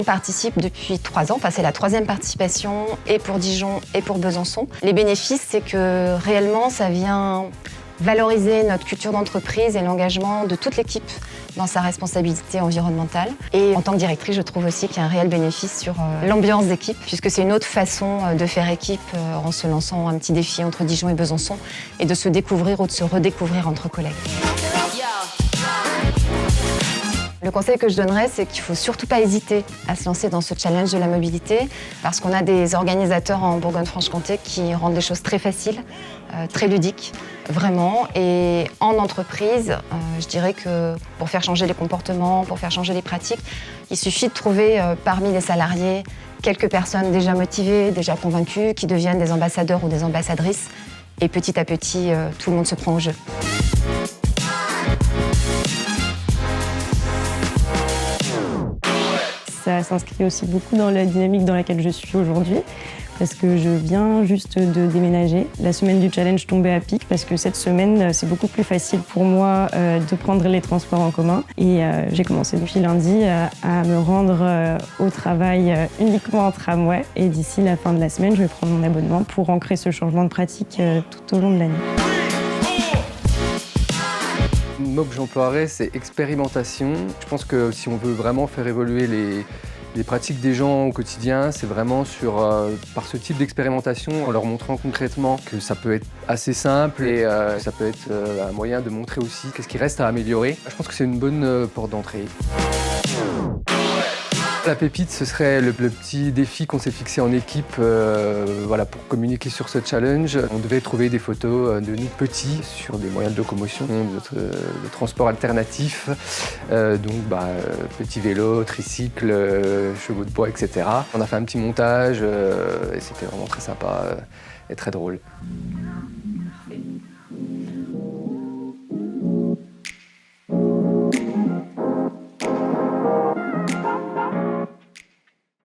on participe depuis 3 ans. Enfin, c'est la 3e participation, et pour Dijon et pour Besançon. Les bénéfices, c'est que réellement, ça vient valoriser notre culture d'entreprise et l'engagement de toute l'équipe dans sa responsabilité environnementale. Et en tant que directrice, je trouve aussi qu'il y a un réel bénéfice sur l'ambiance d'équipe, puisque c'est une autre façon de faire équipe en se lançant un petit défi entre Dijon et Besançon et de se découvrir ou de se redécouvrir entre collègues. Le conseil que je donnerais, c'est qu'il ne faut surtout pas hésiter à se lancer dans ce challenge de la mobilité, parce qu'on a des organisateurs en Bourgogne-Franche-Comté qui rendent les choses très faciles, très ludiques, vraiment. Et en entreprise, je dirais que pour faire changer les comportements, pour faire changer les pratiques, il suffit de trouver parmi les salariés quelques personnes déjà motivées, déjà convaincues, qui deviennent des ambassadeurs ou des ambassadrices. Et petit à petit, tout le monde se prend au jeu. Ça s'inscrit aussi beaucoup dans la dynamique dans laquelle je suis aujourd'hui, parce que je viens juste de déménager. La semaine du challenge tombait à pic, parce que cette semaine, c'est beaucoup plus facile pour moi de prendre les transports en commun. Et j'ai commencé depuis lundi à me rendre au travail uniquement en tramway. Et d'ici la fin de la semaine, je vais prendre mon abonnement pour ancrer ce changement de pratique tout au long de l'année. Le mot que j'emploierais, c'est expérimentation. Je pense que si on veut vraiment faire évoluer les pratiques des gens au quotidien, c'est vraiment par ce type d'expérimentation, en leur montrant concrètement que ça peut être assez simple et ça peut être un moyen de montrer aussi qu'est-ce qui reste à améliorer. Je pense que c'est une bonne porte d'entrée. La pépite, ce serait le petit défi qu'on s'est fixé en équipe pour communiquer sur ce challenge. On devait trouver des photos de nous petits sur des moyens de locomotion, de transport alternatif. Petits vélos, tricycles, chevaux de bois, etc. On a fait un petit montage et c'était vraiment très sympa et très drôle.